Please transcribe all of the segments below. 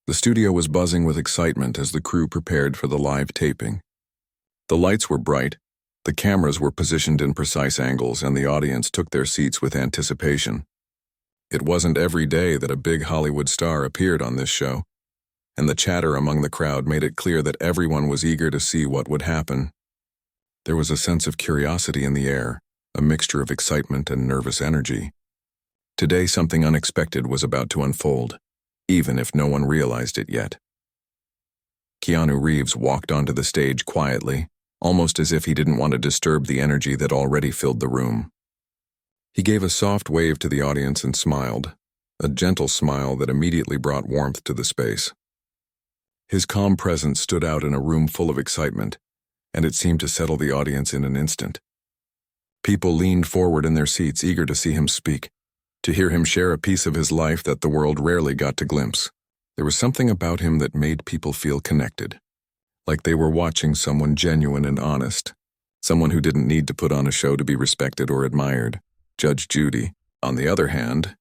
The studio was buzzing with excitement as the crew prepared for the live taping. The lights were bright, the cameras were positioned in precise angles, and the audience took their seats with anticipation. It wasn't every day that a big Hollywood star appeared on this show, and the chatter among the crowd made it clear that everyone was eager to see what would happen. There was a sense of curiosity in the air, a mixture of excitement and nervous energy. Today, something unexpected was about to unfold, even if no one realized it yet. Keanu Reeves walked onto the stage quietly, almost as if he didn't want to disturb the energy that already filled the room. He gave a soft wave to the audience and smiled, a gentle smile that immediately brought warmth to the space. His calm presence stood out in a room full of excitement, and it seemed to settle the audience in an instant. People leaned forward in their seats, eager to see him speak, to hear him share a piece of his life that the world rarely got to glimpse. There was something about him that made people feel connected, like they were watching someone genuine and honest, someone who didn't need to put on a show to be respected or admired. Judge Judy, on the other hand,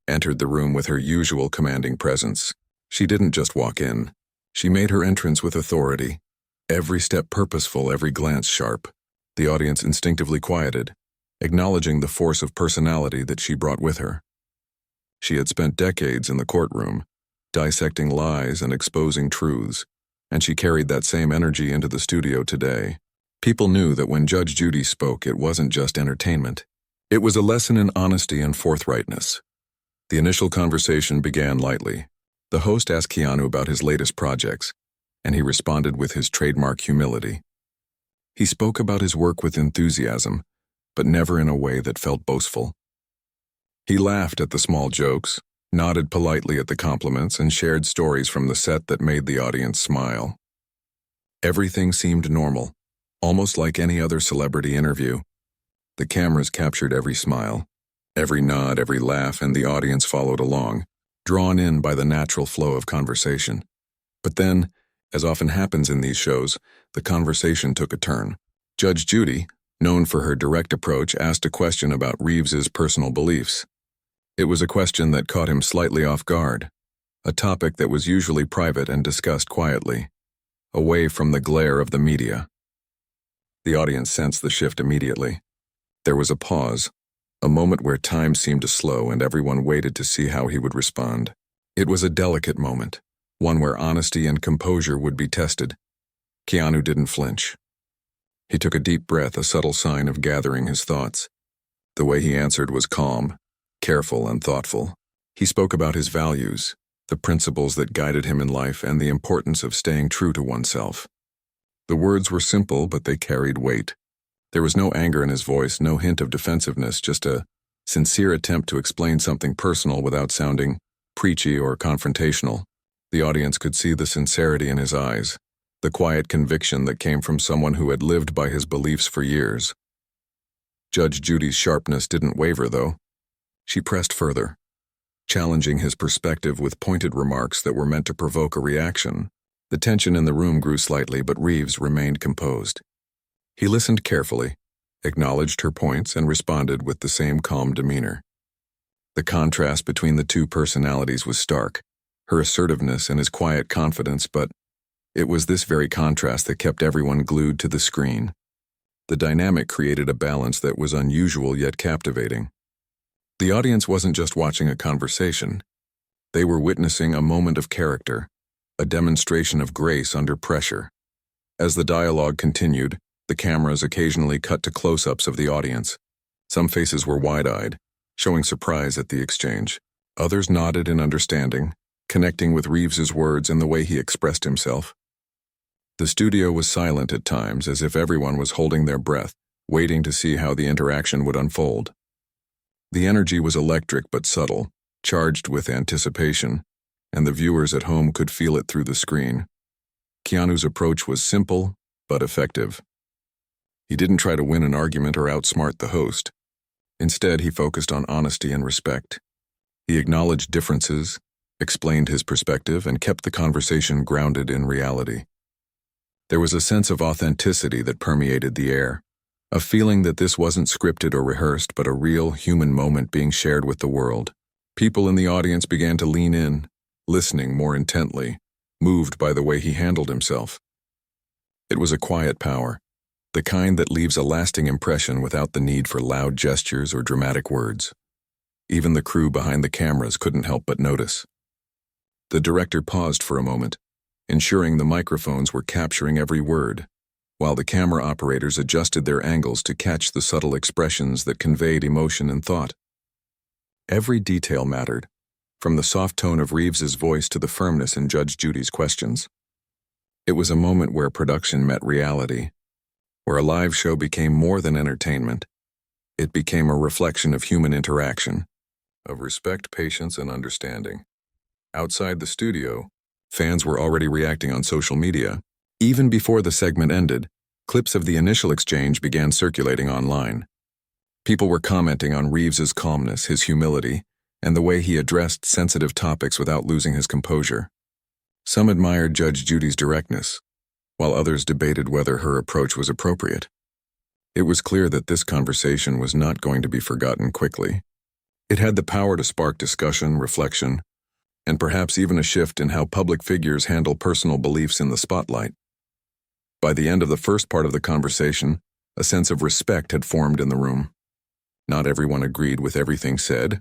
entered the room with her usual commanding presence. She didn't just walk in. She made her entrance with authority, every step purposeful, every glance sharp. The audience instinctively quieted, acknowledging the force of personality that she brought with her. She had spent decades in the courtroom, dissecting lies and exposing truths, and she carried that same energy into the studio today. People knew that when Judge Judy spoke, it wasn't just entertainment. It was a lesson in honesty and forthrightness. The initial conversation began lightly. The host asked Keanu about his latest projects, and he responded with his trademark humility. He spoke about his work with enthusiasm, but never in a way that felt boastful. He laughed at the small jokes, nodded politely at the compliments, and shared stories from the set that made the audience smile. Everything seemed normal, almost like any other celebrity interview. The cameras captured every smile, every nod, every laugh, and the audience followed along, drawn in by the natural flow of conversation. But then, as often happens in these shows, the conversation took a turn. Judge Judy, known for her direct approach, asked a question about Reeves's personal beliefs. It was a question that caught him slightly off guard, a topic that was usually private and discussed quietly, away from the glare of the media. The audience sensed the shift immediately. There was a pause, a moment where time seemed to slow and everyone waited to see how he would respond. It was a delicate moment, one where honesty and composure would be tested. Keanu didn't flinch. He took a deep breath, a subtle sign of gathering his thoughts. The way he answered was calm, careful, and thoughtful. He spoke about his values, the principles that guided him in life, and the importance of staying true to oneself. The words were simple, but they carried weight. There was no anger in his voice, no hint of defensiveness, just a sincere attempt to explain something personal without sounding preachy or confrontational. The audience could see the sincerity in his eyes, the quiet conviction that came from someone who had lived by his beliefs for years. Judge Judy's sharpness didn't waver, though. She pressed further, challenging his perspective with pointed remarks that were meant to provoke a reaction. The tension in the room grew slightly, but Reeves remained composed. He listened carefully, acknowledged her points, and responded with the same calm demeanor. The contrast between the two personalities was stark, her assertiveness and his quiet confidence, but it was this very contrast that kept everyone glued to the screen. The dynamic created a balance that was unusual yet captivating. The audience wasn't just watching a conversation. They were witnessing a moment of character, a demonstration of grace under pressure. As the dialogue continued, the cameras occasionally cut to close-ups of the audience. Some faces were wide-eyed, showing surprise at the exchange. Others nodded in understanding, connecting with Reeves's words and the way he expressed himself. The studio was silent at times, as if everyone was holding their breath, waiting to see how the interaction would unfold. The energy was electric but subtle, charged with anticipation, and the viewers at home could feel it through the screen. Keanu's approach was simple but effective. He didn't try to win an argument or outsmart the host. Instead, he focused on honesty and respect. He acknowledged differences, explained his perspective, and kept the conversation grounded in reality. There was a sense of authenticity that permeated the air, a feeling that this wasn't scripted or rehearsed, but a real human moment being shared with the world. People in the audience began to lean in, listening more intently, moved by the way he handled himself. It was a quiet power, the kind that leaves a lasting impression without the need for loud gestures or dramatic words. Even the crew behind the cameras couldn't help but notice. The director paused for a moment, ensuring the microphones were capturing every word, while the camera operators adjusted their angles to catch the subtle expressions that conveyed emotion and thought. Every detail mattered, from the soft tone of Reeves's voice to the firmness in Judge Judy's questions. It was a moment where production met reality, where a live show became more than entertainment. It became a reflection of human interaction, of respect, patience, and understanding. Outside the studio, fans were already reacting on social media. Even before the segment ended, clips of the initial exchange began circulating online. People were commenting on Reeves's calmness, his humility, and the way he addressed sensitive topics without losing his composure. Some admired Judge Judy's directness, while others debated whether her approach was appropriate. It was clear that this conversation was not going to be forgotten quickly. It had the power to spark discussion, reflection, and perhaps even a shift in how public figures handle personal beliefs in the spotlight. By the end of the first part of the conversation, a sense of respect had formed in the room. Not everyone agreed with everything said,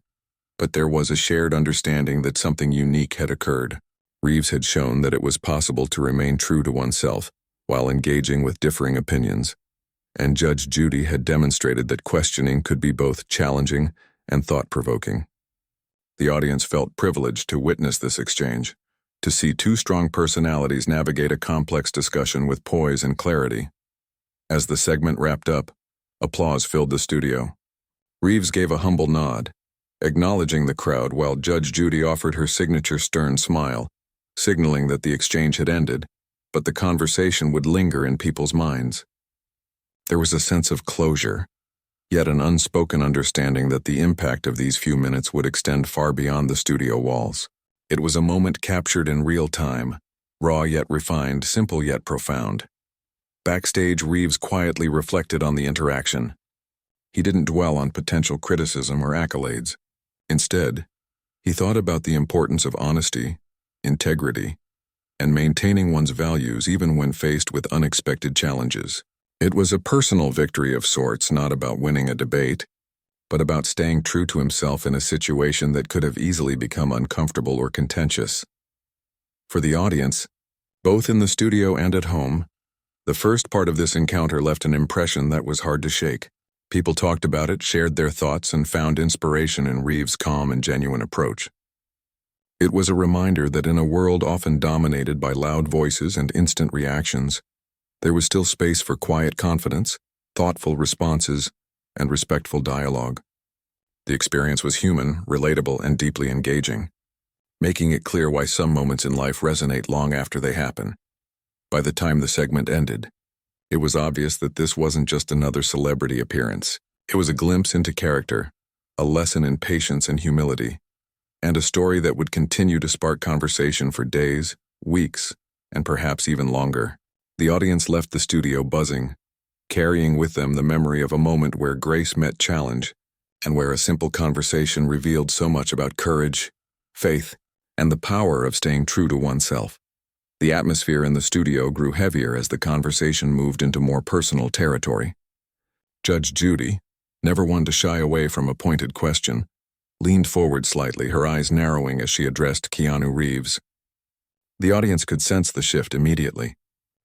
but there was a shared understanding that something unique had occurred. Reeves had shown that it was possible to remain true to oneself while engaging with differing opinions, and Judge Judy had demonstrated that questioning could be both challenging and thought-provoking. The audience felt privileged to witness this exchange, to see two strong personalities navigate a complex discussion with poise and clarity. As the segment wrapped up, applause filled the studio. Reeves gave a humble nod, acknowledging the crowd while Judge Judy offered her signature stern smile, signaling that the exchange had ended, but the conversation would linger in people's minds. There was a sense of closure, yet an unspoken understanding that the impact of these few minutes would extend far beyond the studio walls. It was a moment captured in real time, raw yet refined, simple yet profound. Backstage, Reeves quietly reflected on the interaction. He didn't dwell on potential criticism or accolades. Instead, he thought about the importance of honesty, integrity, and maintaining one's values even when faced with unexpected challenges. It was a personal victory of sorts, not about winning a debate, but about staying true to himself in a situation that could have easily become uncomfortable or contentious. For the audience, both in the studio and at home, the first part of this encounter left an impression that was hard to shake. People talked about it, shared their thoughts, and found inspiration in Reeves' calm and genuine approach. It was a reminder that in a world often dominated by loud voices and instant reactions, there was still space for quiet confidence, thoughtful responses, and respectful dialogue. The experience was human, relatable, and deeply engaging, making it clear why some moments in life resonate long after they happen. By the time the segment ended, it was obvious that this wasn't just another celebrity appearance. It was a glimpse into character, a lesson in patience and humility, and a story that would continue to spark conversation for days, weeks, and perhaps even longer. The audience left the studio buzzing, carrying with them the memory of a moment where grace met challenge, and where a simple conversation revealed so much about courage, faith, and the power of staying true to oneself. The atmosphere in the studio grew heavier as the conversation moved into more personal territory. Judge Judy, never one to shy away from a pointed question, leaned forward slightly, her eyes narrowing as she addressed Keanu Reeves. The audience could sense the shift immediately.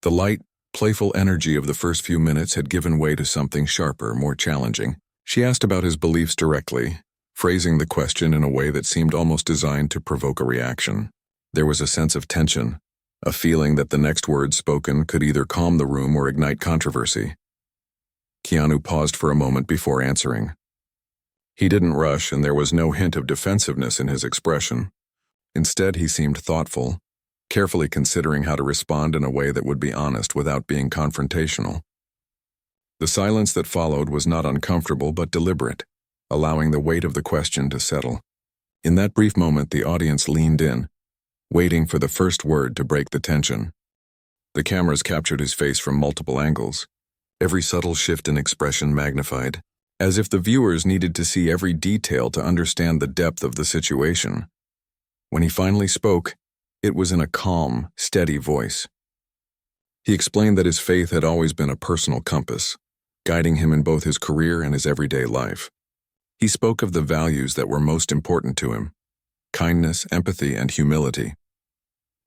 The light, playful energy of the first few minutes had given way to something sharper, more challenging. She asked about his beliefs directly, phrasing the question in a way that seemed almost designed to provoke a reaction. There was a sense of tension, a feeling that the next words spoken could either calm the room or ignite controversy. Keanu paused for a moment before answering. He didn't rush, and there was no hint of defensiveness in his expression. Instead, he seemed thoughtful, carefully considering how to respond in a way that would be honest without being confrontational. The silence that followed was not uncomfortable but deliberate, allowing the weight of the question to settle. In that brief moment, the audience leaned in, waiting for the first word to break the tension. The cameras captured his face from multiple angles, every subtle shift in expression magnified, as if the viewers needed to see every detail to understand the depth of the situation. When he finally spoke, It was in a calm, steady voice. He explained that his faith had always been a personal compass, guiding him in both his career and his everyday life. He spoke of the values that were most important to him: kindness, empathy, and humility.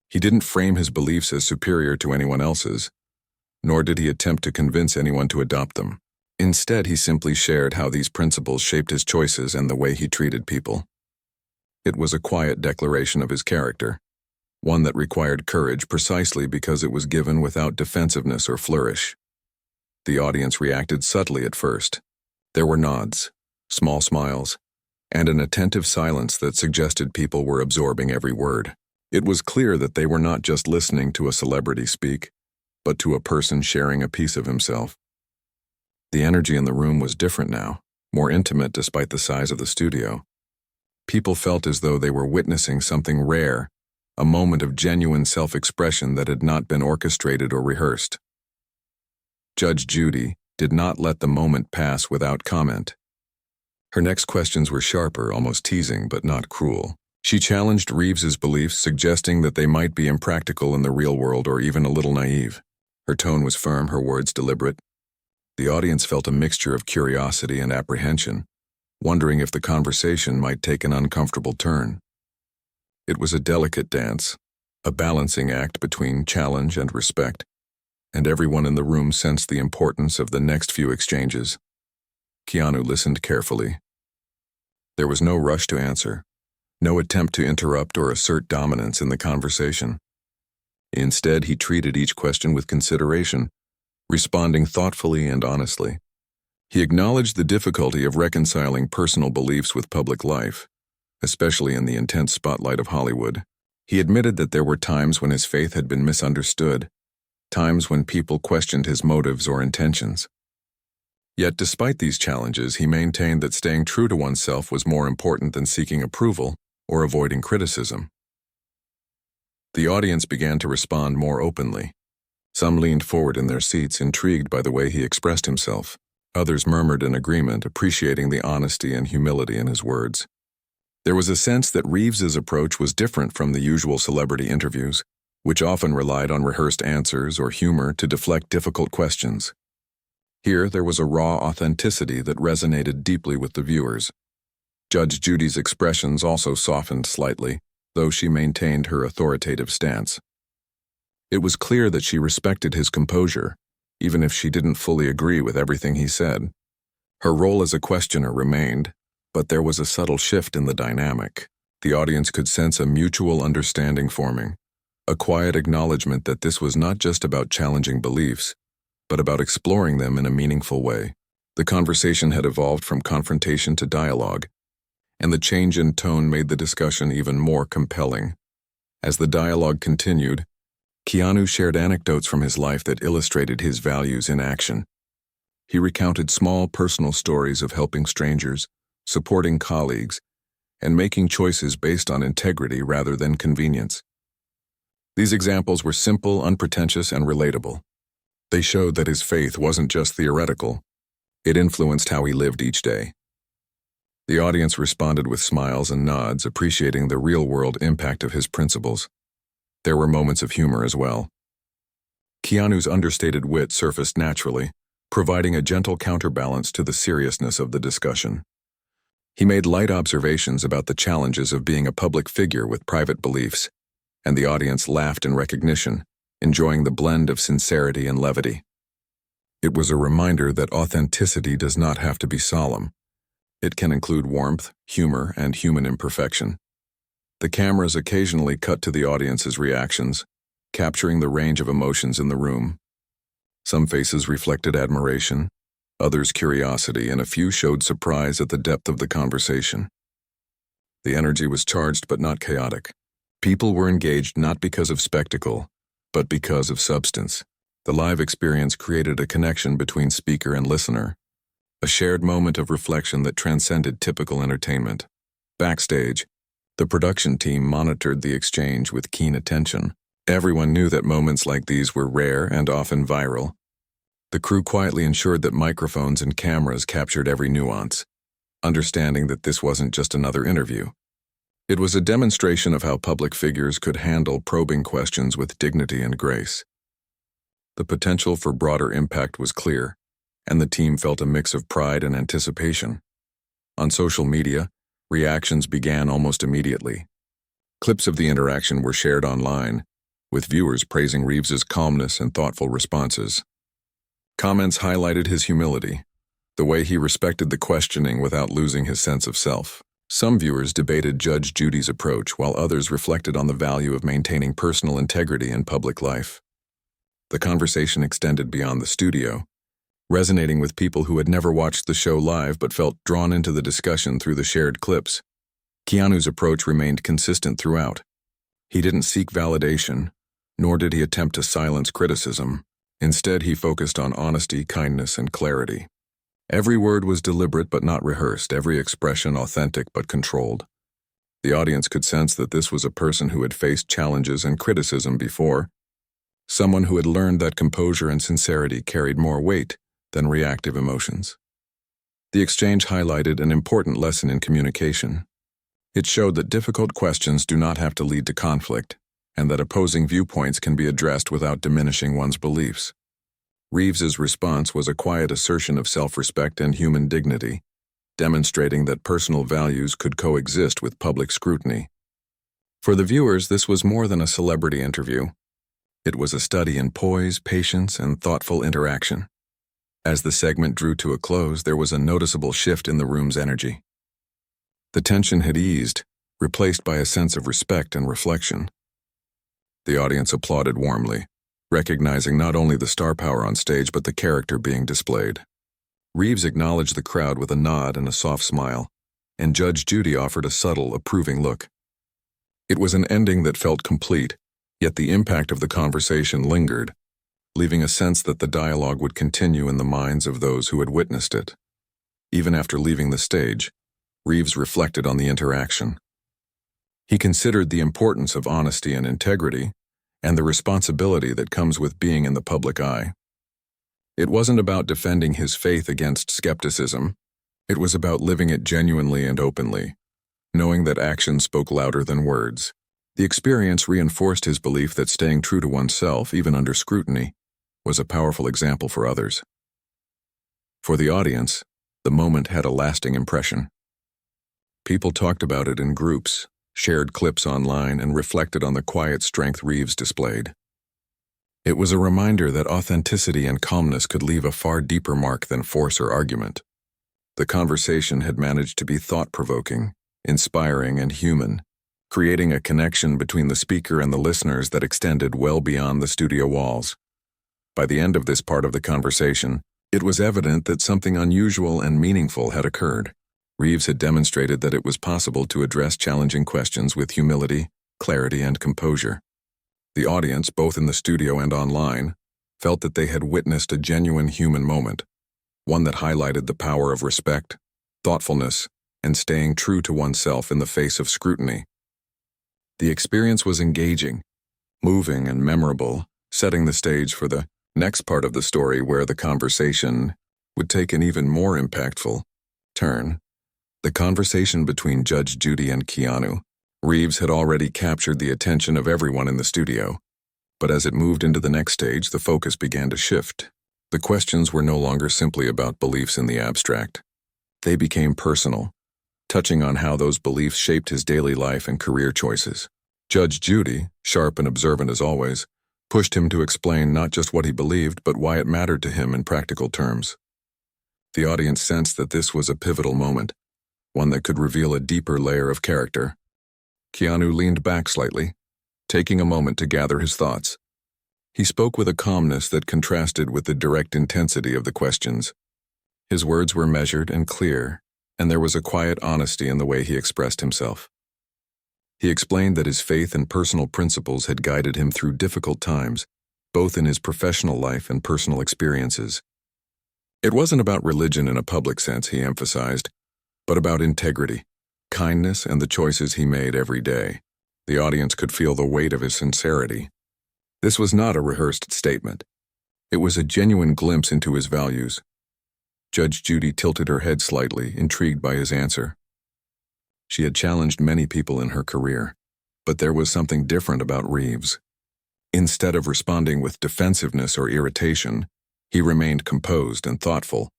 He didn't frame his beliefs as superior to anyone else's, nor did he attempt to convince anyone to adopt them. Instead, he simply shared how these principles shaped his choices and the way he treated people. It was a quiet declaration of his character, one that required courage precisely because it was given without defensiveness or flourish. The audience reacted subtly at first. There were nods, small smiles, and an attentive silence that suggested people were absorbing every word. It was clear that they were not just listening to a celebrity speak, but to a person sharing a piece of himself. The energy in the room was different now, more intimate despite the size of the studio. People felt as though they were witnessing something rare, a moment of genuine self-expression that had not been orchestrated or rehearsed. Judge Judy did not let the moment pass without comment. Her next questions were sharper, almost teasing, but not cruel. She challenged Reeves's beliefs, suggesting that they might be impractical in the real world or even a little naive. Her tone was firm, her words deliberate. The audience felt a mixture of curiosity and apprehension, wondering if the conversation might take an uncomfortable turn. It was a delicate dance, a balancing act between challenge and respect, and everyone in the room sensed the importance of the next few exchanges. Keanu listened carefully. There was no rush to answer, no attempt to interrupt or assert dominance in the conversation. Instead, he treated each question with consideration, responding thoughtfully and honestly. He acknowledged the difficulty of reconciling personal beliefs with public life, especially in the intense spotlight of Hollywood. He admitted that there were times when his faith had been misunderstood, times when people questioned his motives or intentions. Yet despite these challenges, he maintained that staying true to oneself was more important than seeking approval or avoiding criticism. The audience began to respond more openly. Some leaned forward in their seats, intrigued by the way he expressed himself. Others murmured in agreement, appreciating the honesty and humility in his words. There was a sense that Reeves's approach was different from the usual celebrity interviews, which often relied on rehearsed answers or humor to deflect difficult questions. Here, there was a raw authenticity that resonated deeply with the viewers. Judge Judy's expressions also softened slightly, though she maintained her authoritative stance. It was clear that she respected his composure, even if she didn't fully agree with everything he said. Her role as a questioner remained, but there was a subtle shift in the dynamic. The audience could sense a mutual understanding forming, a quiet acknowledgement that this was not just about challenging beliefs, but about exploring them in a meaningful way. The conversation had evolved from confrontation to dialogue, and the change in tone made the discussion even more compelling. As the dialogue continued, Keanu shared anecdotes from his life that illustrated his values in action. He recounted small personal stories of helping strangers, supporting colleagues, and making choices based on integrity rather than convenience. These examples were simple, unpretentious, and relatable. They showed that his faith wasn't just theoretical. It influenced how he lived each day. The audience responded with smiles and nods, appreciating the real-world impact of his principles. There were moments of humor as well. Keanu's understated wit surfaced naturally, providing a gentle counterbalance to the seriousness of the discussion. He made light observations about the challenges of being a public figure with private beliefs, and the audience laughed in recognition, enjoying the blend of sincerity and levity. It was a reminder that authenticity does not have to be solemn. It can include warmth, humor, and human imperfection. The cameras occasionally cut to the audience's reactions, capturing the range of emotions in the room. Some faces reflected admiration, others curiosity, and a few showed surprise at the depth of the conversation. The energy was charged but not chaotic. People were engaged not because of spectacle, but because of substance. The live experience created a connection between speaker and listener, a shared moment of reflection that transcended typical entertainment. Backstage, the production team monitored the exchange with keen attention. Everyone knew that moments like these were rare and often viral. The crew quietly ensured that microphones and cameras captured every nuance, understanding that this wasn't just another interview. It was a demonstration of how public figures could handle probing questions with dignity and grace. The potential for broader impact was clear, and the team felt a mix of pride and anticipation. On social media, reactions began almost immediately. Clips of the interaction were shared online, with viewers praising Reeves's calmness and thoughtful responses. Comments highlighted his humility, the way he respected the questioning without losing his sense of self. Some viewers debated Judge Judy's approach, while others reflected on the value of maintaining personal integrity in public life. The conversation extended beyond the studio, resonating with people who had never watched the show live but felt drawn into the discussion through the shared clips. Keanu's approach remained consistent throughout. He didn't seek validation, nor did he attempt to silence criticism. Instead, he focused on honesty, kindness, and clarity. Every word was deliberate but not rehearsed, every expression authentic but controlled. The audience could sense that this was a person who had faced challenges and criticism before, someone who had learned that composure and sincerity carried more weight than reactive emotions. The exchange highlighted an important lesson in communication. It showed that difficult questions do not have to lead to conflict, and that opposing viewpoints can be addressed without diminishing one's beliefs. Reeves's response was a quiet assertion of self-respect and human dignity, demonstrating that personal values could coexist with public scrutiny. For the viewers, this was more than a celebrity interview. It was a study in poise, patience, and thoughtful interaction. As the segment drew to a close, there was a noticeable shift in the room's energy. The tension had eased, replaced by a sense of respect and reflection. The audience applauded warmly, recognizing not only the star power on stage but the character being displayed. Reeves acknowledged the crowd with a nod and a soft smile, and Judge Judy offered a subtle, approving look. It was an ending that felt complete, yet the impact of the conversation lingered, leaving a sense that the dialogue would continue in the minds of those who had witnessed it. Even after leaving the stage, Reeves reflected on the interaction. He considered the importance of honesty and integrity, and the responsibility that comes with being in the public eye. It wasn't about defending his faith against skepticism. It was about living it genuinely and openly, knowing that action spoke louder than words. The experience reinforced his belief that staying true to oneself, even under scrutiny, was a powerful example for others. For the audience, the moment had a lasting impression. People talked about it in groups, shared clips online, and reflected on the quiet strength Reeves displayed. It was a reminder that authenticity and calmness could leave a far deeper mark than force or argument. The conversation had managed to be thought-provoking, inspiring, and human, creating a connection between the speaker and the listeners that extended well beyond the studio walls. By the end of this part of the conversation, it was evident that something unusual and meaningful had occurred. Reeves had demonstrated that it was possible to address challenging questions with humility, clarity, and composure. The audience, both in the studio and online, felt that they had witnessed a genuine human moment, one that highlighted the power of respect, thoughtfulness, and staying true to oneself in the face of scrutiny. The experience was engaging, moving, and memorable, setting the stage for the next part of the story where the conversation would take an even more impactful turn. The conversation between Judge Judy and Keanu. Reeves had already captured the attention of everyone in the studio, but as it moved into the next stage, the focus began to shift. The questions were no longer simply about beliefs in the abstract. They became personal, touching on how those beliefs shaped his daily life and career choices. Judge Judy, sharp and observant as always, pushed him to explain not just what he believed, but why it mattered to him in practical terms. The audience sensed that this was a pivotal moment, one that could reveal a deeper layer of character. Keanu leaned back slightly, taking a moment to gather his thoughts. He spoke with a calmness that contrasted with the direct intensity of the questions. His words were measured and clear, and there was a quiet honesty in the way he expressed himself. He explained that his faith and personal principles had guided him through difficult times, both in his professional life and personal experiences. It wasn't about religion in a public sense, he emphasized, but about integrity, kindness, and the choices he made every day. The audience could feel the weight of his sincerity. This was not a rehearsed statement. It was a genuine glimpse into his values. Judge Judy tilted her head slightly, intrigued by his answer. She had challenged many people in her career, but there was something different about Reeves. Instead of responding with defensiveness or irritation, he remained composed and thoughtful.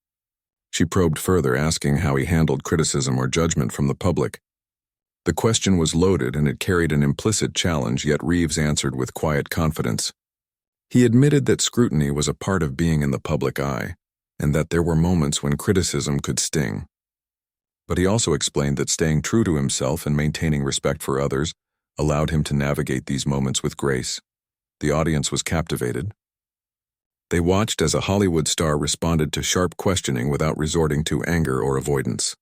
She probed further, asking how he handled criticism or judgment from the public. The question was loaded and it carried an implicit challenge, yet Reeves answered with quiet confidence. He admitted that scrutiny was a part of being in the public eye, and that there were moments when criticism could sting. But he also explained that staying true to himself and maintaining respect for others allowed him to navigate these moments with grace. The audience was captivated. They watched as a Hollywood star responded to sharp questioning without resorting to anger or avoidance.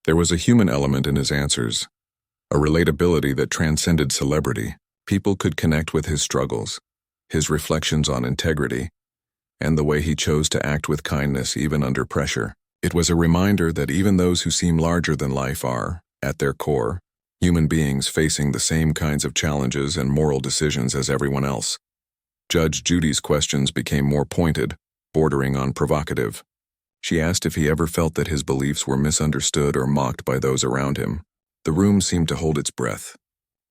There was a human element in his answers, a relatability that transcended celebrity. People could connect with his struggles, his reflections on integrity, and the way he chose to act with kindness even under pressure. It was a reminder that even those who seem larger than life are, at their core, human beings facing the same kinds of challenges and moral decisions as everyone else. Judge Judy's questions became more pointed, bordering on provocative. She asked if he ever felt that his beliefs were misunderstood or mocked by those around him. The room seemed to hold its breath.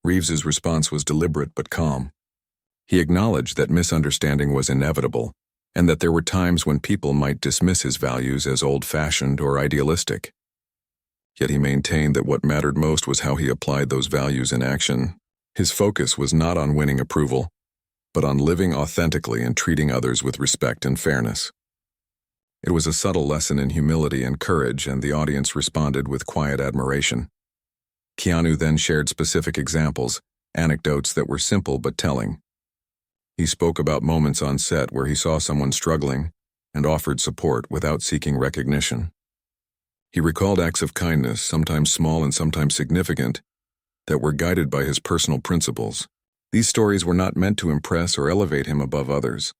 Reeves's response was deliberate but calm. He acknowledged that misunderstanding was inevitable, and that there were times when people might dismiss his values as old-fashioned or idealistic. Yet he maintained that what mattered most was how he applied those values in action. His focus was not on winning approval, but on living authentically and treating others with respect and fairness. It was a subtle lesson in humility and courage, and the audience responded with quiet admiration. Keanu then shared specific examples, anecdotes that were simple but telling. He spoke about moments on set where he saw someone struggling and offered support without seeking recognition. He recalled acts of kindness, sometimes small and sometimes significant, that were guided by his personal principles. These stories were not meant to impress or elevate him above others.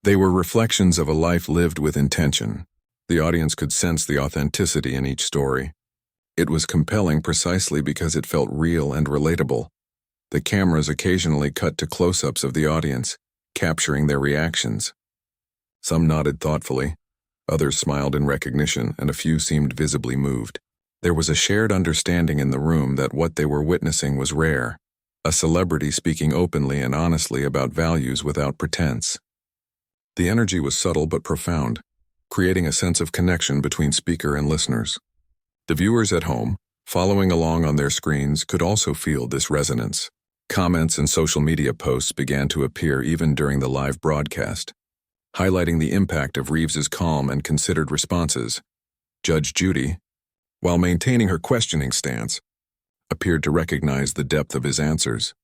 They were reflections of a life lived with intention. The audience could sense the authenticity in each story. It was compelling precisely because it felt real and relatable. The cameras occasionally cut to close-ups of the audience, capturing their reactions. Some nodded thoughtfully, others smiled in recognition, and a few seemed visibly moved. There was a shared understanding in the room that what they were witnessing was rare, a celebrity speaking openly and honestly about values without pretense. The energy was subtle but profound, creating a sense of connection between speaker and listeners. The viewers at home, following along on their screens, could also feel this resonance. Comments and social media posts began to appear even during the live broadcast, highlighting the impact of Reeves's calm and considered responses. Judge Judy, while maintaining her questioning stance, appeared to recognize the depth of his answers.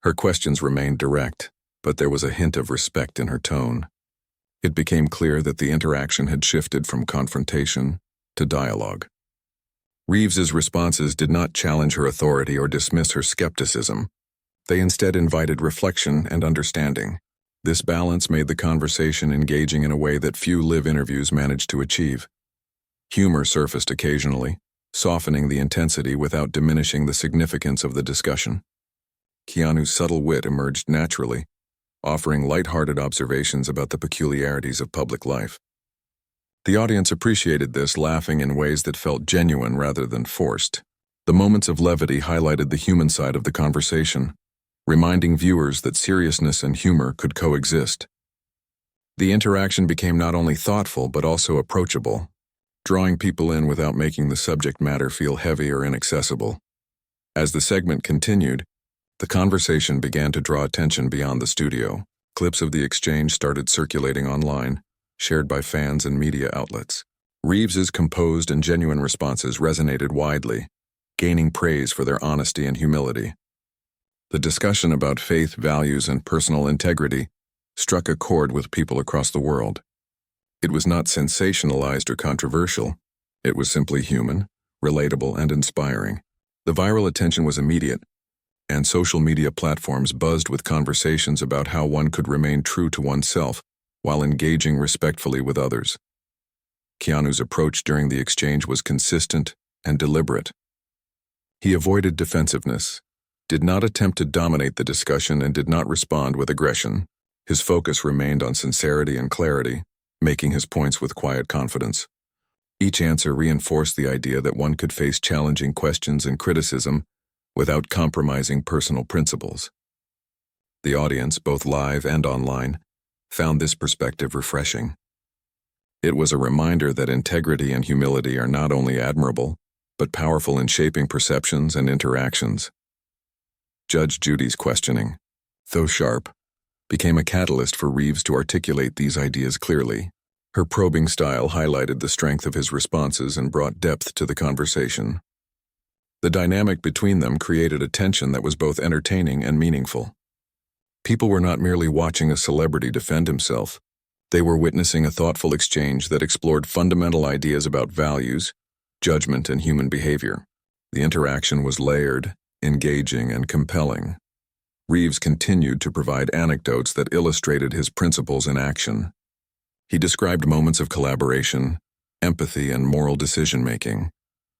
Her questions remained direct, but there was a hint of respect in her tone. It became clear that the interaction had shifted from confrontation to dialogue. Reeves's responses did not challenge her authority or dismiss her skepticism. They instead invited reflection and understanding. This balance made the conversation engaging in a way that few live interviews managed to achieve. Humor surfaced occasionally, softening the intensity without diminishing the significance of the discussion. Keanu's subtle wit emerged naturally, offering light-hearted observations about the peculiarities of public life. The audience appreciated this, laughing in ways that felt genuine rather than forced. The moments of levity highlighted the human side of the conversation, reminding viewers that seriousness and humor could coexist. The interaction became not only thoughtful but also approachable, drawing people in without making the subject matter feel heavy or inaccessible. As the segment continued, the conversation began to draw attention beyond the studio. Clips of the exchange started circulating online, shared by fans and media outlets. Reeves's composed and genuine responses resonated widely, gaining praise for their honesty and humility. The discussion about faith, values, and personal integrity struck a chord with people across the world. It was not sensationalized or controversial. It was simply human, relatable, and inspiring. The viral attention was immediate, and social media platforms buzzed with conversations about how one could remain true to oneself while engaging respectfully with others. Keanu's approach during the exchange was consistent and deliberate. He avoided defensiveness, did not attempt to dominate the discussion, and did not respond with aggression. His focus remained on sincerity and clarity, making his points with quiet confidence. Each answer reinforced the idea that one could face challenging questions and criticism without compromising personal principles. The audience, both live and online, found this perspective refreshing. It was a reminder that integrity and humility are not only admirable, but powerful in shaping perceptions and interactions. Judge Judy's questioning, though sharp, became a catalyst for Reeves to articulate these ideas clearly. Her probing style highlighted the strength of his responses and brought depth to the conversation. The dynamic between them created a tension that was both entertaining and meaningful. People were not merely watching a celebrity defend himself. They were witnessing a thoughtful exchange that explored fundamental ideas about values, judgment, and human behavior. The interaction was layered, engaging, and compelling. Reeves continued to provide anecdotes that illustrated his principles in action. He described moments of collaboration, empathy, and moral decision-making,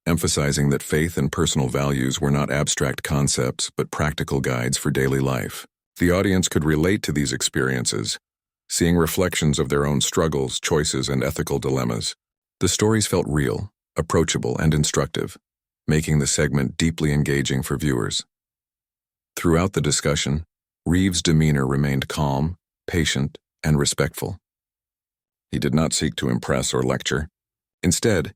emphasizing that faith and personal values were not abstract concepts but practical guides for daily life. The audience could relate to these experiences, seeing reflections of their own struggles, choices, and ethical dilemmas. The stories felt real, approachable, and instructive, making the segment deeply engaging for viewers. Throughout the discussion, Reeves' demeanor remained calm, patient, and respectful. He did not seek to impress or lecture. Instead,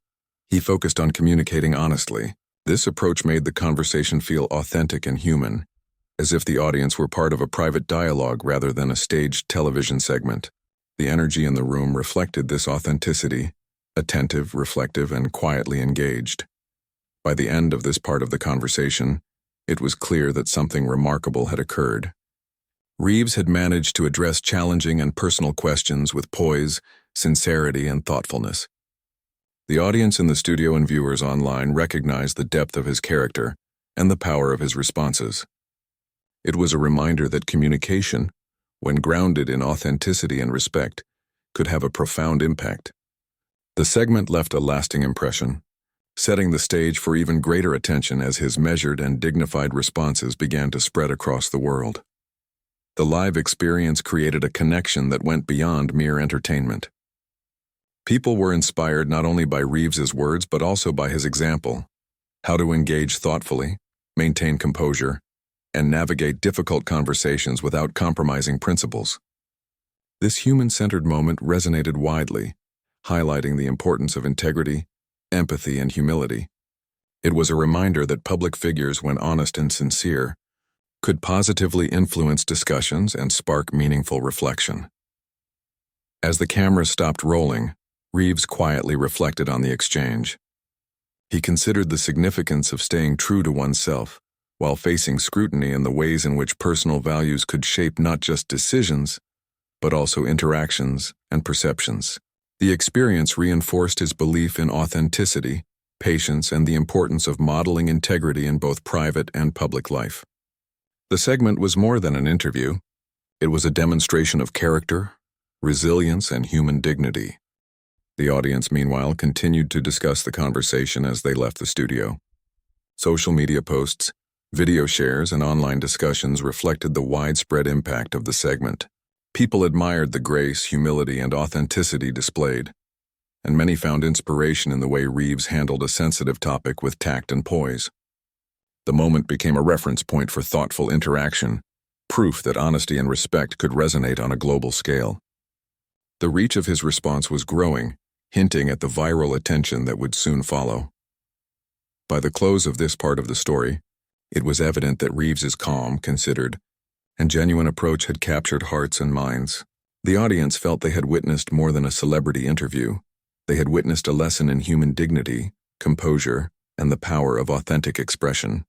he focused on communicating honestly. This approach made the conversation feel authentic and human, as if the audience were part of a private dialogue rather than a staged television segment. The energy in the room reflected this authenticity, attentive, reflective, and quietly engaged. By the end of this part of the conversation, it was clear that something remarkable had occurred. Reeves had managed to address challenging and personal questions with poise, sincerity, and thoughtfulness. The audience in the studio and viewers online recognized the depth of his character and the power of his responses. It was a reminder that communication, when grounded in authenticity and respect, could have a profound impact. The segment left a lasting impression, setting the stage for even greater attention as his measured and dignified responses began to spread across the world. The live experience created a connection that went beyond mere entertainment. People were inspired not only by Reeves's words but also by his example: how to engage thoughtfully, maintain composure, and navigate difficult conversations without compromising principles. This human-centered moment resonated widely, highlighting the importance of integrity, empathy, and humility. It was a reminder that public figures, when honest and sincere, could positively influence discussions and spark meaningful reflection. As the camera stopped rolling, Reeves quietly reflected on the exchange. He considered the significance of staying true to oneself, while facing scrutiny in the ways in which personal values could shape not just decisions, but also interactions and perceptions. The experience reinforced his belief in authenticity, patience, and the importance of modeling integrity in both private and public life. The segment was more than an interview. It was a demonstration of character, resilience, and human dignity. The audience, meanwhile, continued to discuss the conversation as they left the studio. Social media posts, video shares, and online discussions reflected the widespread impact of the segment. People admired the grace, humility, and authenticity displayed, and many found inspiration in the way Reeves handled a sensitive topic with tact and poise. The moment became a reference point for thoughtful interaction, proof that honesty and respect could resonate on a global scale. The reach of his response was growing, hinting at the viral attention that would soon follow. By the close of this part of the story, it was evident that Reeves's calm, considered, and genuine approach had captured hearts and minds. The audience felt they had witnessed more than a celebrity interview. They had witnessed a lesson in human dignity, composure, and the power of authentic expression.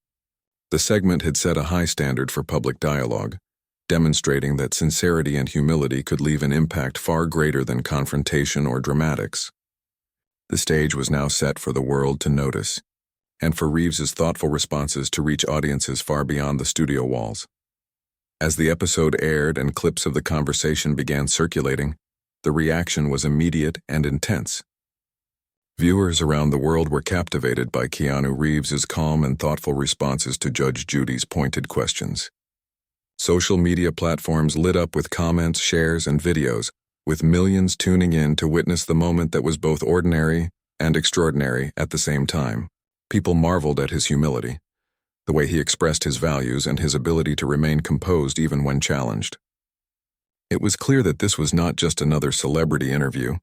The segment had set a high standard for public dialogue, demonstrating that sincerity and humility could leave an impact far greater than confrontation or dramatics. The stage was now set for the world to notice, and for Reeves's thoughtful responses to reach audiences far beyond the studio walls. As the episode aired and clips of the conversation began circulating, the reaction was immediate and intense. Viewers around the world were captivated by Keanu Reeves's calm and thoughtful responses to Judge Judy's pointed questions. Social media platforms lit up with comments, shares, and videos, with millions tuning in to witness the moment that was both ordinary and extraordinary at the same time. People marveled at his humility, the way he expressed his values and his ability to remain composed even when challenged. It was clear that this was not just another celebrity interview.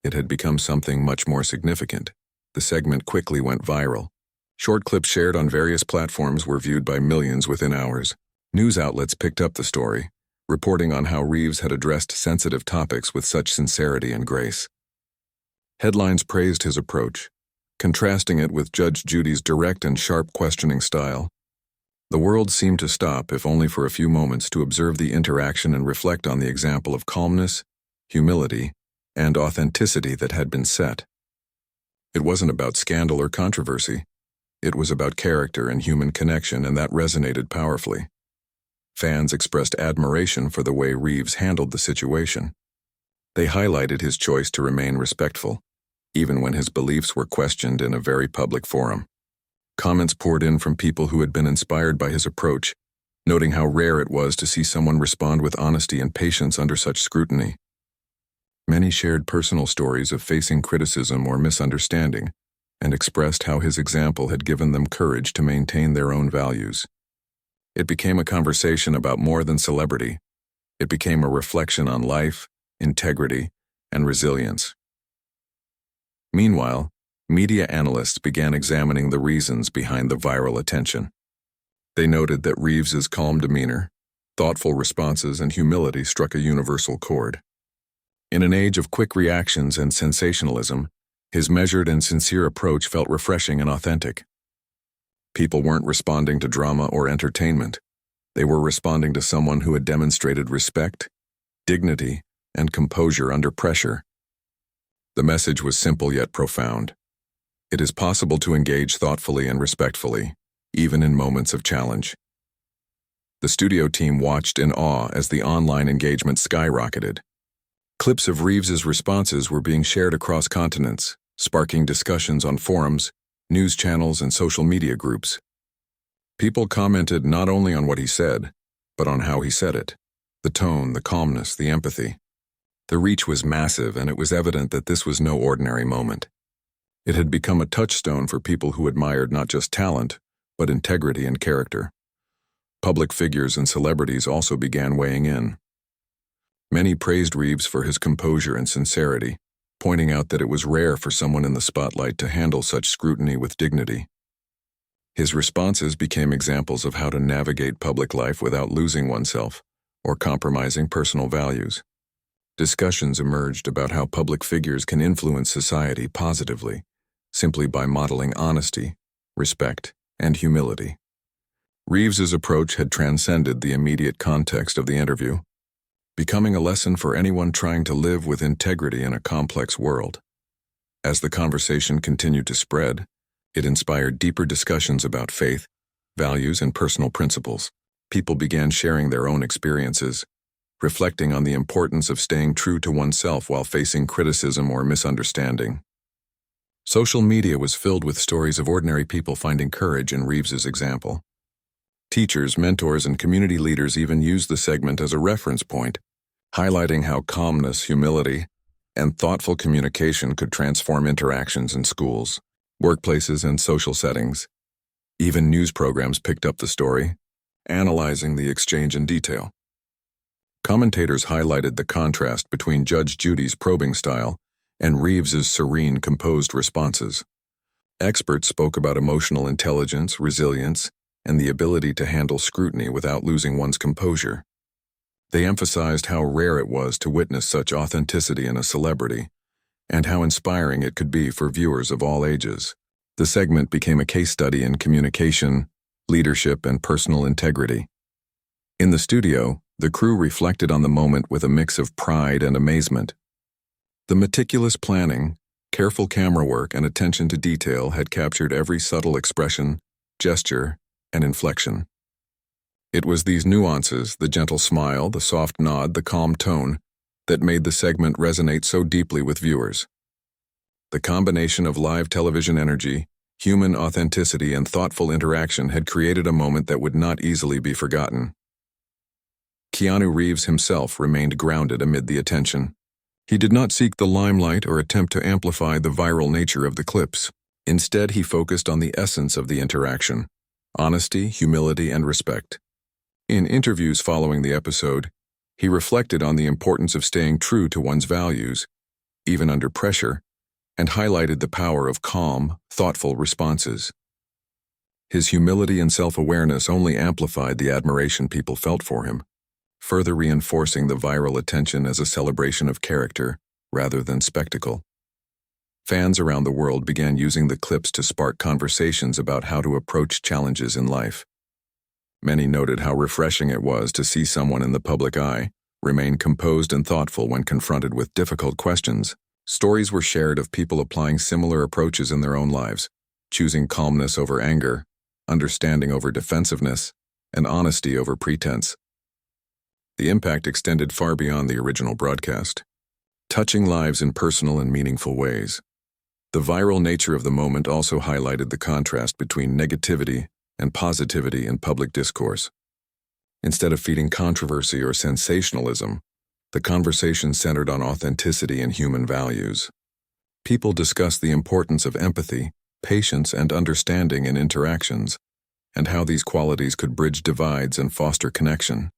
It had become something much more significant. The segment quickly went viral. Short clips shared on various platforms were viewed by millions within hours. News outlets picked up the story, reporting on how Reeves had addressed sensitive topics with such sincerity and grace. Headlines praised his approach, contrasting it with Judge Judy's direct and sharp questioning style. The world seemed to stop, if only for a few moments, to observe the interaction and reflect on the example of calmness, humility, and authenticity that had been set. It wasn't about scandal or controversy. It was about character and human connection, and that resonated powerfully. Fans expressed admiration for the way Reeves handled the situation. They highlighted his choice to remain respectful, even when his beliefs were questioned in a very public forum. Comments poured in from people who had been inspired by his approach, noting how rare it was to see someone respond with honesty and patience under such scrutiny. Many shared personal stories of facing criticism or misunderstanding, and expressed how his example had given them courage to maintain their own values. It became a conversation about more than celebrity. It became a reflection on life, integrity, and resilience. Meanwhile, media analysts began examining the reasons behind the viral attention. They noted that Reeves's calm demeanor, thoughtful responses, and humility struck a universal chord. In an age of quick reactions and sensationalism, his measured and sincere approach felt refreshing and authentic. People weren't responding to drama or entertainment. They were responding to someone who had demonstrated respect, dignity, and composure under pressure. The message was simple yet profound. It is possible to engage thoughtfully and respectfully, even in moments of challenge. The studio team watched in awe as the online engagement skyrocketed. Clips of Reeves's responses were being shared across continents, sparking discussions on forums, news channels, and social media groups. People commented not only on what he said, but on how he said it. The tone, the calmness, the empathy. The reach was massive, and it was evident that this was no ordinary moment. It had become a touchstone for people who admired not just talent, but integrity and character. Public figures and celebrities also began weighing in. Many praised Reeves for his composure and sincerity, pointing out that it was rare for someone in the spotlight to handle such scrutiny with dignity. His responses became examples of how to navigate public life without losing oneself or compromising personal values. Discussions emerged about how public figures can influence society positively, simply by modeling honesty, respect, and humility. Reeves's approach had transcended the immediate context of the interview, becoming a lesson for anyone trying to live with integrity in a complex world. As the conversation continued to spread, it inspired deeper discussions about faith, values, and personal principles. People began sharing their own experiences, reflecting on the importance of staying true to oneself while facing criticism or misunderstanding. Social media was filled with stories of ordinary people finding courage in Reeves's example. Teachers, mentors, and community leaders even used the segment as a reference point, highlighting how calmness, humility, and thoughtful communication could transform interactions in schools, workplaces, and social settings. Even news programs picked up the story, analyzing the exchange in detail. Commentators highlighted the contrast between Judge Judy's probing style and Reeves's serene, composed responses. Experts spoke about emotional intelligence, resilience, and the ability to handle scrutiny without losing one's composure. They emphasized how rare it was to witness such authenticity in a celebrity, and how inspiring it could be for viewers of all ages. The segment became a case study in communication, leadership, and personal integrity. In the studio, the crew reflected on the moment with a mix of pride and amazement. The meticulous planning, careful camera work, and attention to detail had captured every subtle expression, gesture, and inflection. It was these nuances, the gentle smile, the soft nod, the calm tone, that made the segment resonate so deeply with viewers. The combination of live television energy, human authenticity, and thoughtful interaction had created a moment that would not easily be forgotten. Keanu Reeves himself remained grounded amid the attention. He did not seek the limelight or attempt to amplify the viral nature of the clips. Instead, he focused on the essence of the interaction: honesty, humility, and respect. In interviews following the episode, he reflected on the importance of staying true to one's values, even under pressure, and highlighted the power of calm, thoughtful responses. His humility and self-awareness only amplified the admiration people felt for him, further reinforcing the viral attention as a celebration of character rather than spectacle. Fans around the world began using the clips to spark conversations about how to approach challenges in life. Many noted how refreshing it was to see someone in the public eye remain composed and thoughtful when confronted with difficult questions. Stories were shared of people applying similar approaches in their own lives, choosing calmness over anger, understanding over defensiveness, and honesty over pretense. The impact extended far beyond the original broadcast, touching lives in personal and meaningful ways. The viral nature of the moment also highlighted the contrast between negativity and positivity in public discourse. Instead of feeding controversy or sensationalism, the conversation centered on authenticity and human values. People discussed the importance of empathy, patience, and understanding in interactions, and how these qualities could bridge divides and foster connection.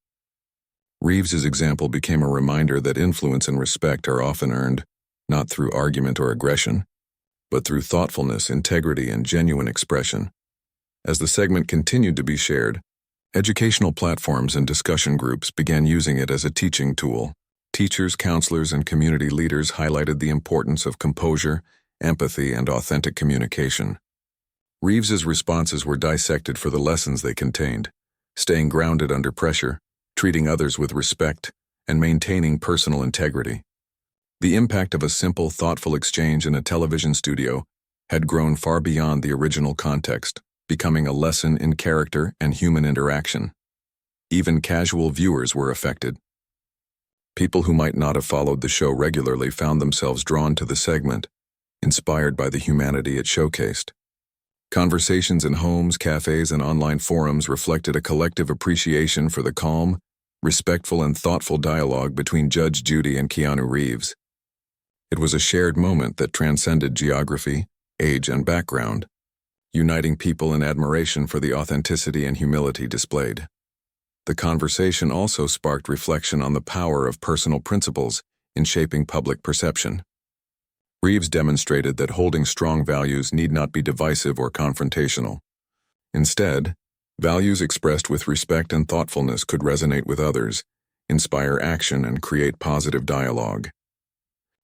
Reeves's example became a reminder that influence and respect are often earned, not through argument or aggression, but through thoughtfulness, integrity, and genuine expression. As the segment continued to be shared, educational platforms and discussion groups began using it as a teaching tool. Teachers, counselors, and community leaders highlighted the importance of composure, empathy, and authentic communication. Reeves's responses were dissected for the lessons they contained: staying grounded under pressure, treating others with respect, and maintaining personal integrity. The impact of a simple, thoughtful exchange in a television studio had grown far beyond the original context, becoming a lesson in character and human interaction. Even casual viewers were affected. People who might not have followed the show regularly found themselves drawn to the segment, inspired by the humanity it showcased. Conversations in homes, cafes, and online forums reflected a collective appreciation for the calm, respectful, and thoughtful dialogue between Judge Judy and Keanu Reeves. It was a shared moment that transcended geography, age, and background, uniting people in admiration for the authenticity and humility displayed. The conversation also sparked reflection on the power of personal principles in shaping public perception. Reeves demonstrated that holding strong values need not be divisive or confrontational. Instead, values expressed with respect and thoughtfulness could resonate with others, inspire action, and create positive dialogue.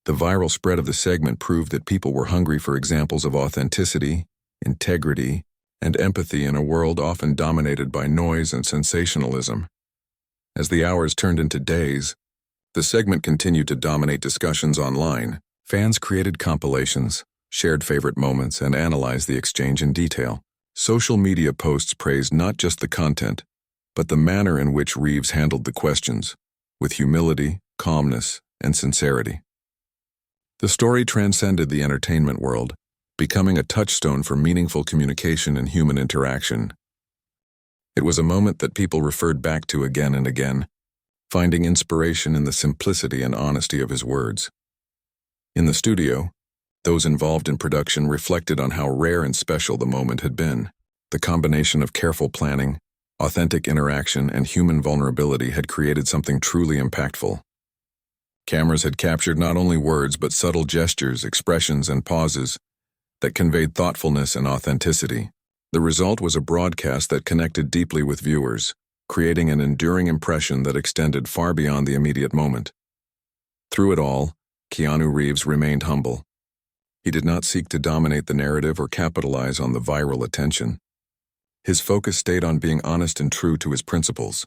The viral spread of the segment proved that people were hungry for examples of authenticity, integrity, and empathy in a world often dominated by noise and sensationalism. As the hours turned into days, the segment continued to dominate discussions online. Fans created compilations, shared favorite moments, and analyzed the exchange in detail. Social media posts praised not just the content, but the manner in which Reeves handled the questions, with humility, calmness, and sincerity. The story transcended the entertainment world, becoming a touchstone for meaningful communication and human interaction. It was a moment that people referred back to again and again, finding inspiration in the simplicity and honesty of his words. In the studio, those involved in production reflected on how rare and special the moment had been. The combination of careful planning, authentic interaction, and human vulnerability had created something truly impactful. Cameras had captured not only words but subtle gestures, expressions, and pauses that conveyed thoughtfulness and authenticity. The result was a broadcast that connected deeply with viewers, creating an enduring impression that extended far beyond the immediate moment. Through it all, Keanu Reeves remained humble. He did not seek to dominate the narrative or capitalize on the viral attention. His focus stayed on being honest and true to his principles.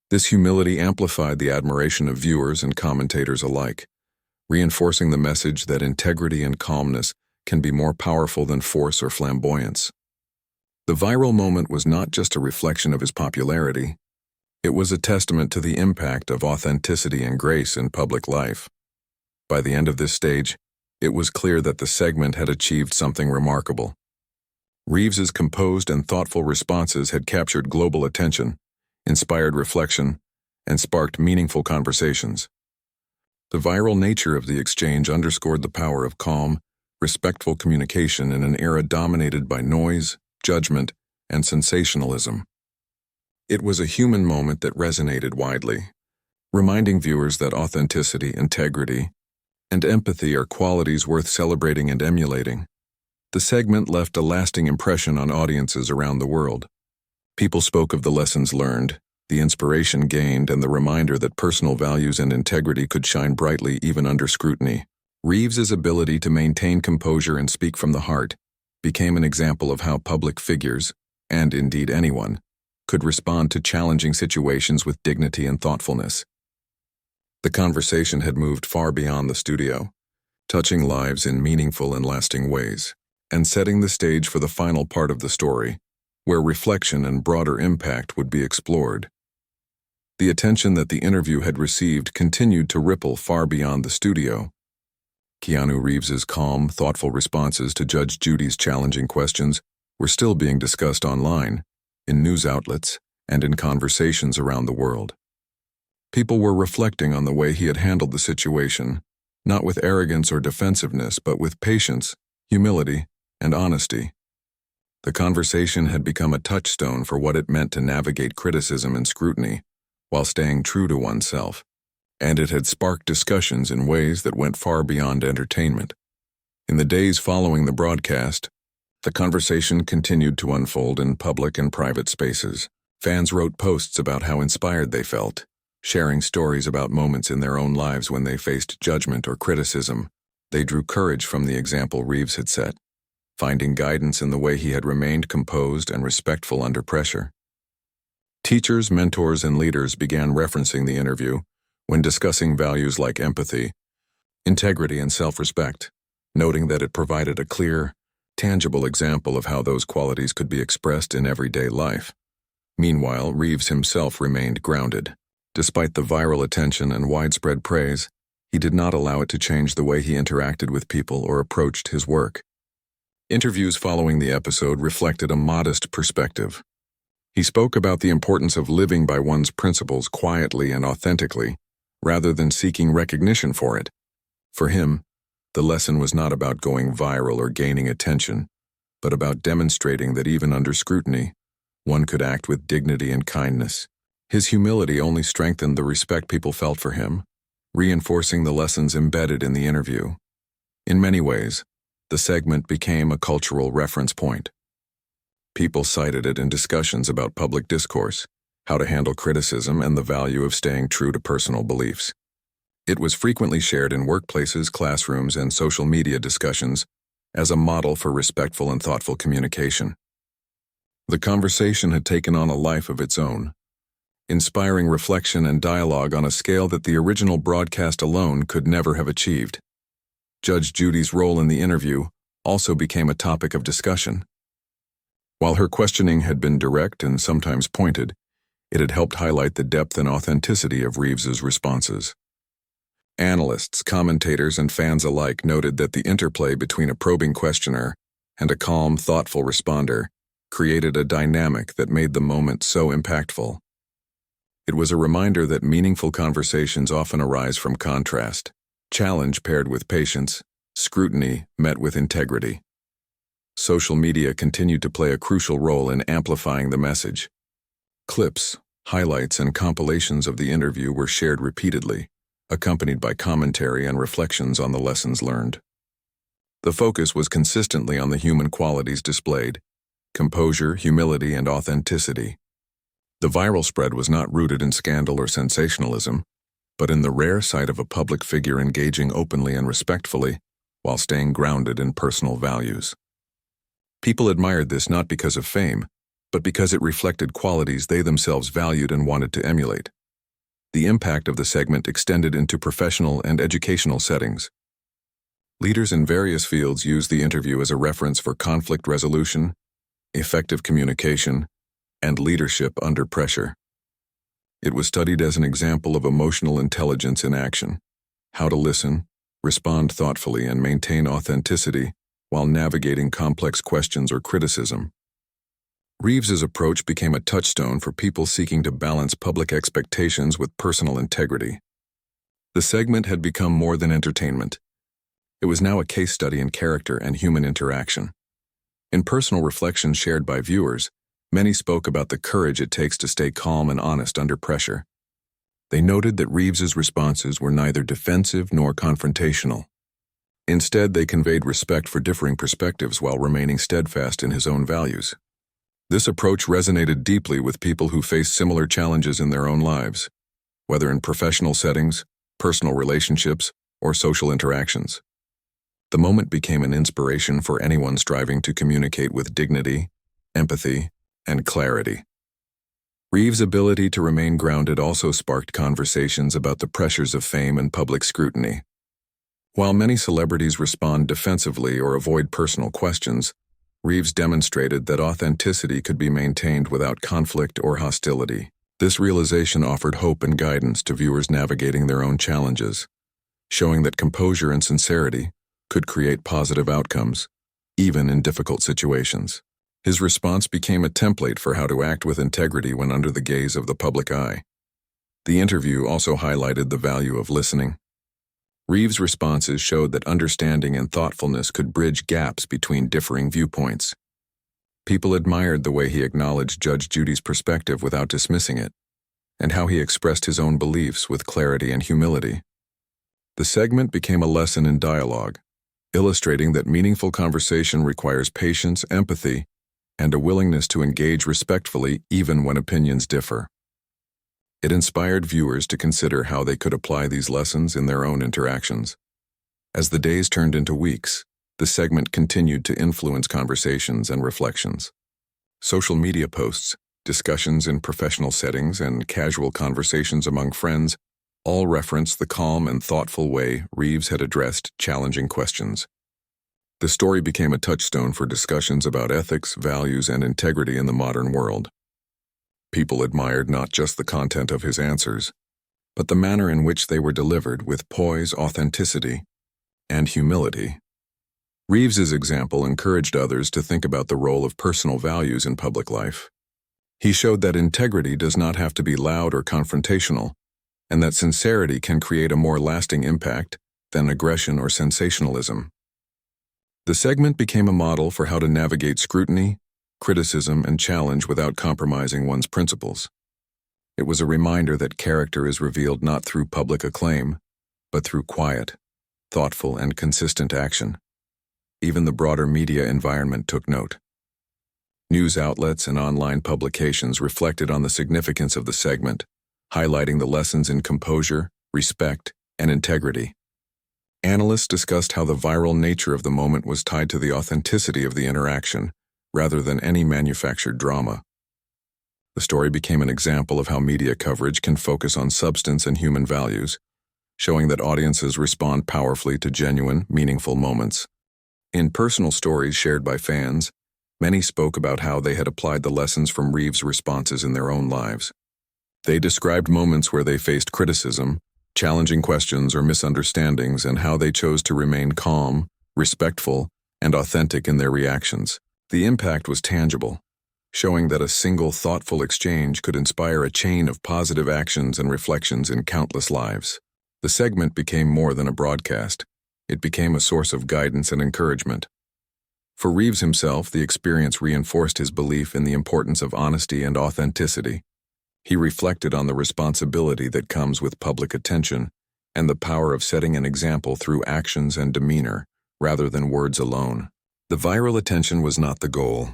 This humility amplified the admiration of viewers and commentators alike, reinforcing the message that integrity and calmness can be more powerful than force or flamboyance. The viral moment was not just a reflection of his popularity, it was a testament to the impact of authenticity and grace in public life. By the end of this stage, it was clear that the segment had achieved something remarkable. Reeves's composed and thoughtful responses had captured global attention, inspired reflection, and sparked meaningful conversations. The viral nature of the exchange underscored the power of calm, respectful communication in an era dominated by noise, judgment, and sensationalism. It was a human moment that resonated widely, reminding viewers that authenticity, integrity, and empathy are qualities worth celebrating and emulating. The segment left a lasting impression on audiences around the world. People spoke of the lessons learned, the inspiration gained, and the reminder that personal values and integrity could shine brightly even under scrutiny. Reeves's ability to maintain composure and speak from the heart became an example of how public figures, and indeed anyone, could respond to challenging situations with dignity and thoughtfulness. The conversation had moved far beyond the studio, touching lives in meaningful and lasting ways, and setting the stage for the final part of the story, where reflection and broader impact would be explored. The attention that the interview had received continued to ripple far beyond the studio. Keanu Reeves's calm, thoughtful responses to Judge Judy's challenging questions were still being discussed online, in news outlets, and in conversations around the world. People were reflecting on the way he had handled the situation, not with arrogance or defensiveness, but with patience, humility, and honesty. The conversation had become a touchstone for what it meant to navigate criticism and scrutiny, while staying true to oneself, and it had sparked discussions in ways that went far beyond entertainment. In the days following the broadcast, the conversation continued to unfold in public and private spaces. Fans wrote posts about how inspired they felt, sharing stories about moments in their own lives when they faced judgment or criticism. They drew courage from the example Reeves had set, finding guidance in the way he had remained composed and respectful under pressure. Teachers, mentors, and leaders began referencing the interview when discussing values like empathy, integrity, and self-respect, noting that it provided a clear, tangible example of how those qualities could be expressed in everyday life. Meanwhile, Reeves himself remained grounded. Despite the viral attention and widespread praise, he did not allow it to change the way he interacted with people or approached his work. Interviews following the episode reflected a modest perspective. He spoke about the importance of living by one's principles quietly and authentically, rather than seeking recognition for it. For him, the lesson was not about going viral or gaining attention, but about demonstrating that even under scrutiny, one could act with dignity and kindness. His humility only strengthened the respect people felt for him, reinforcing the lessons embedded in the interview. In many ways, the segment became a cultural reference point. People cited it in discussions about public discourse, how to handle criticism, and the value of staying true to personal beliefs. It was frequently shared in workplaces, classrooms, and social media discussions as a model for respectful and thoughtful communication. The conversation had taken on a life of its own, inspiring reflection and dialogue on a scale that the original broadcast alone could never have achieved. Judge Judy's role in the interview also became a topic of discussion. While her questioning had been direct and sometimes pointed, it had helped highlight the depth and authenticity of Reeves's responses. Analysts, commentators, and fans alike noted that the interplay between a probing questioner and a calm, thoughtful responder created a dynamic that made the moment so impactful. It was a reminder that meaningful conversations often arise from contrast, challenge paired with patience, scrutiny met with integrity. Social media continued to play a crucial role in amplifying the message. Clips, highlights, and compilations of the interview were shared repeatedly, accompanied by commentary and reflections on the lessons learned. The focus was consistently on the human qualities displayed: composure, humility, and authenticity. The viral spread was not rooted in scandal or sensationalism, but in the rare sight of a public figure engaging openly and respectfully while staying grounded in personal values. People admired this not because of fame, but because it reflected qualities they themselves valued and wanted to emulate. The impact of the segment extended into professional and educational settings. Leaders in various fields used the interview as a reference for conflict resolution, effective communication, and leadership under pressure. It was studied as an example of emotional intelligence in action: how to listen, respond thoughtfully, and maintain authenticity while navigating complex questions or criticism. Reeves's approach became a touchstone for people seeking to balance public expectations with personal integrity. The segment had become more than entertainment. It was now a case study in character and human interaction. In personal reflections shared by viewers, many spoke about the courage it takes to stay calm and honest under pressure. They noted that Reeves's responses were neither defensive nor confrontational. Instead, they conveyed respect for differing perspectives while remaining steadfast in his own values. This approach resonated deeply with people who face similar challenges in their own lives, whether in professional settings, personal relationships, or social interactions. The moment became an inspiration for anyone striving to communicate with dignity, empathy, and clarity. Reeves' ability to remain grounded also sparked conversations about the pressures of fame and public scrutiny. While many celebrities respond defensively or avoid personal questions, Reeves demonstrated that authenticity could be maintained without conflict or hostility. This realization offered hope and guidance to viewers navigating their own challenges, showing that composure and sincerity could create positive outcomes, even in difficult situations. His response became a template for how to act with integrity when under the gaze of the public eye. The interview also highlighted the value of listening. Reeves' responses showed that understanding and thoughtfulness could bridge gaps between differing viewpoints. People admired the way he acknowledged Judge Judy's perspective without dismissing it, and how he expressed his own beliefs with clarity and humility. The segment became a lesson in dialogue, illustrating that meaningful conversation requires patience, empathy, and a willingness to engage respectfully even when opinions differ. It inspired viewers to consider how they could apply these lessons in their own interactions. As the days turned into weeks, the segment continued to influence conversations and reflections. Social media posts, discussions in professional settings, and casual conversations among friends all referenced the calm and thoughtful way Reeves had addressed challenging questions. The story became a touchstone for discussions about ethics, values, and integrity in the modern world. People admired not just the content of his answers, but the manner in which they were delivered with poise, authenticity, and humility. Reeves's example encouraged others to think about the role of personal values in public life. He showed that integrity does not have to be loud or confrontational, and that sincerity can create a more lasting impact than aggression or sensationalism. The segment became a model for how to navigate scrutiny, criticism, and challenge without compromising one's principles. It was a reminder that character is revealed not through public acclaim, but through quiet, thoughtful, and consistent action. Even the broader media environment took note. News outlets and online publications reflected on the significance of the segment, highlighting the lessons in composure, respect, and integrity. Analysts discussed how the viral nature of the moment was tied to the authenticity of the interaction, rather than any manufactured drama. The story became an example of how media coverage can focus on substance and human values, showing that audiences respond powerfully to genuine, meaningful moments. In personal stories shared by fans, many spoke about how they had applied the lessons from Reeves' responses in their own lives. They described moments where they faced criticism, challenging questions, or misunderstandings, and how they chose to remain calm, respectful, and authentic in their reactions. The impact was tangible, showing that a single thoughtful exchange could inspire a chain of positive actions and reflections in countless lives. The segment became more than a broadcast. It became a source of guidance and encouragement. For Reeves himself, the experience reinforced his belief in the importance of honesty and authenticity. He reflected on the responsibility that comes with public attention and the power of setting an example through actions and demeanor, rather than words alone. The viral attention was not the goal.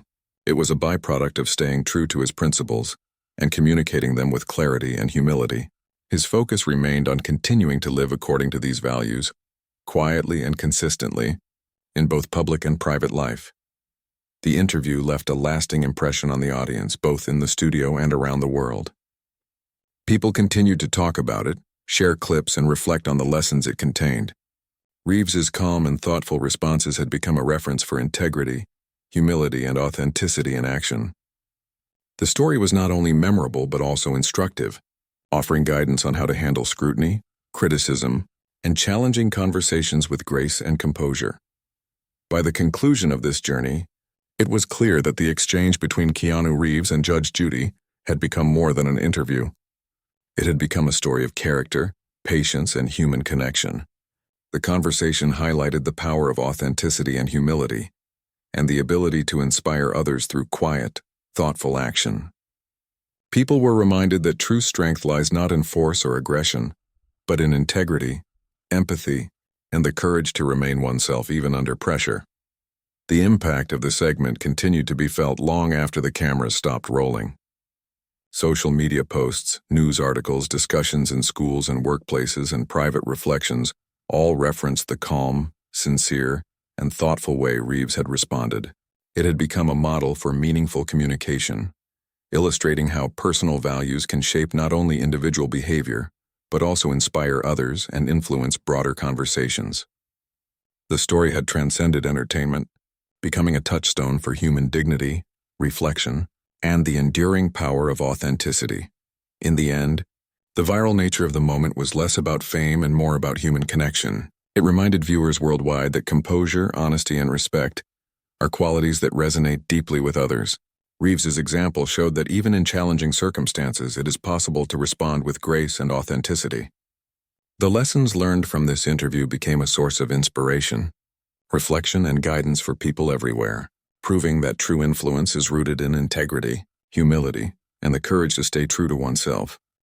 It was a byproduct of staying true to his principles and communicating them with clarity and humility. His focus remained on continuing to live according to these values, quietly and consistently, in both public and private life. The interview left a lasting impression on the audience, both in the studio and around the world. People continued to talk about it, share clips, and reflect on the lessons it contained. Reeves's calm and thoughtful responses had become a reference for integrity, humility, and authenticity in action. The story was not only memorable but also instructive, offering guidance on how to handle scrutiny, criticism, and challenging conversations with grace and composure. By the conclusion of this journey, it was clear that the exchange between Keanu Reeves and Judge Judy had become more than an interview. It had become a story of character, patience, and human connection. The conversation highlighted the power of authenticity and humility, and the ability to inspire others through quiet, thoughtful action. People were reminded that true strength lies not in force or aggression, but in integrity, empathy, and the courage to remain oneself even under pressure. The impact of the segment continued to be felt long after the cameras stopped rolling. Social media posts, news articles, discussions in schools and workplaces, and private reflections all referenced the calm, sincere, and thoughtful way Reeves had responded. It had become a model for meaningful communication, illustrating how personal values can shape not only individual behavior, but also inspire others and influence broader conversations. The story had transcended entertainment, becoming a touchstone for human dignity, reflection, and the enduring power of authenticity. In the end, the viral nature of the moment was less about fame and more about human connection. It reminded viewers worldwide that composure, honesty, and respect are qualities that resonate deeply with others. Reeves's example showed that even in challenging circumstances, it is possible to respond with grace and authenticity. The lessons learned from this interview became a source of inspiration, reflection, and guidance for people everywhere, proving that true influence is rooted in integrity, humility, and the courage to stay true to oneself.